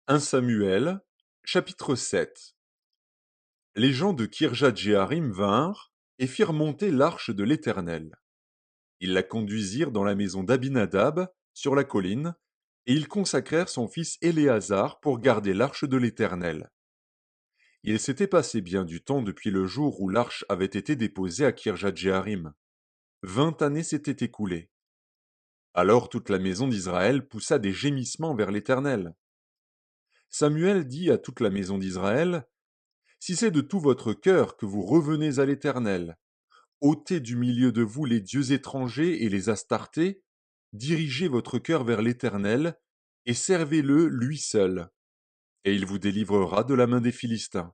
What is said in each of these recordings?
1 Samuel, chapitre 7. Les gens de Kirjat-Jéarim vinrent et firent monter l'arche de l'Éternel. Ils la conduisirent dans la maison d'Abinadab, sur la colline, et ils consacrèrent son fils Éléazar pour garder l'arche de l'Éternel. Il s'était passé bien du temps depuis le jour où l'arche avait été déposée à Kirjat-Jéarim. 20 années s'étaient écoulées. Alors toute la maison d'Israël poussa des gémissements vers l'Éternel. Samuel dit à toute la maison d'Israël: Si c'est de tout votre cœur que vous revenez à l'Éternel, ôtez du milieu de vous les dieux étrangers et les astartés, dirigez votre cœur vers l'Éternel, et servez-le lui seul, et il vous délivrera de la main des Philistins.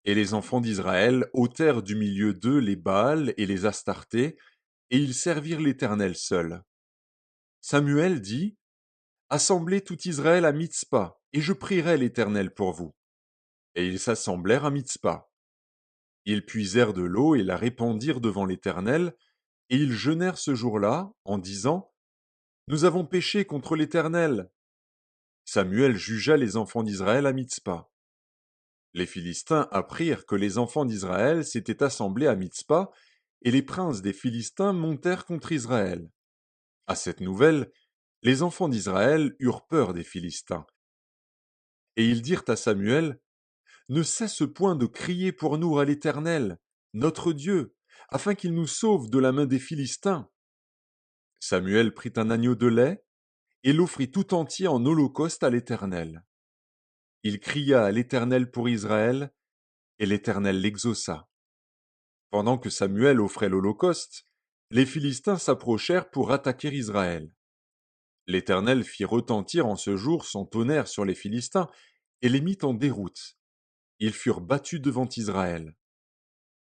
Et les enfants d'Israël ôtèrent du milieu d'eux les Baals et les Astartés, et ils servirent l'Éternel seul. Samuel dit: Assemblez tout Israël à Mitzpa, et je prierai l'Éternel pour vous. Et ils s'assemblèrent à Mitzpa. Ils puisèrent de l'eau et la répandirent devant l'Éternel, et ils jeûnèrent ce jour-là, en disant: Nous avons péché contre l'Éternel. Samuel jugea les enfants d'Israël à Mitzpa. Les Philistins apprirent que les enfants d'Israël s'étaient assemblés à Mitzpa, et les princes des Philistins montèrent contre Israël. À cette nouvelle, les enfants d'Israël eurent peur des Philistins. Et ils dirent à Samuel: Ne cesse point de crier pour nous à l'Éternel, notre Dieu, afin qu'il nous sauve de la main des Philistins. Samuel prit un agneau de lait et l'offrit tout entier en holocauste à l'Éternel. Il cria à l'Éternel pour Israël, et l'Éternel l'exauça. Pendant que Samuel offrait l'holocauste, les Philistins s'approchèrent pour attaquer Israël. L'Éternel fit retentir en ce jour son tonnerre sur les Philistins et les mit en déroute. Ils furent battus devant Israël.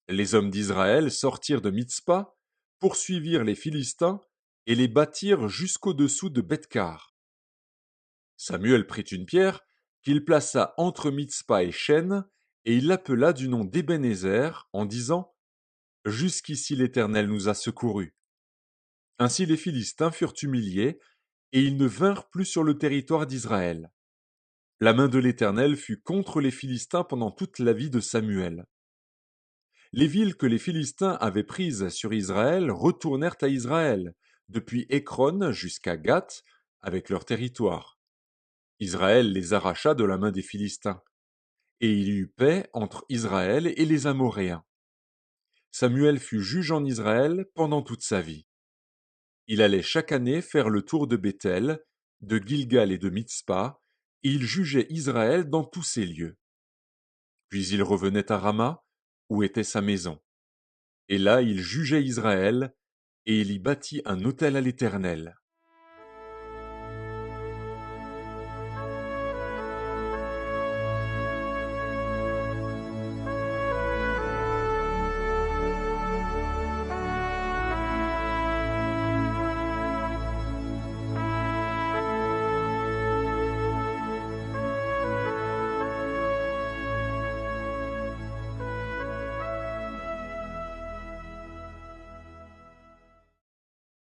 Les hommes d'Israël sortirent de Mitzpa, poursuivirent les Philistins et les battirent jusqu'au-dessous de Bethkar. Samuel prit une pierre qu'il plaça entre Mitzpa et Shen, et il l'appela du nom d'Ébenézer, en disant: Jusqu'ici l'Éternel nous a secourus. Ainsi les Philistins furent humiliés, et ils ne vinrent plus sur le territoire d'Israël. La main de l'Éternel fut contre les Philistins pendant toute la vie de Samuel. Les villes que les Philistins avaient prises sur Israël retournèrent à Israël, depuis Écron jusqu'à Gath, avec leur territoire. Israël les arracha de la main des Philistins, et il y eut paix entre Israël et les Amoréens. Samuel fut juge en Israël pendant toute sa vie. Il allait chaque année faire le tour de Béthel, de Gilgal et de Mitzpa, et il jugeait Israël dans tous ces lieux. Puis il revenait à Rama, où était sa maison. Et là il jugeait Israël, et il y bâtit un autel à l'Éternel.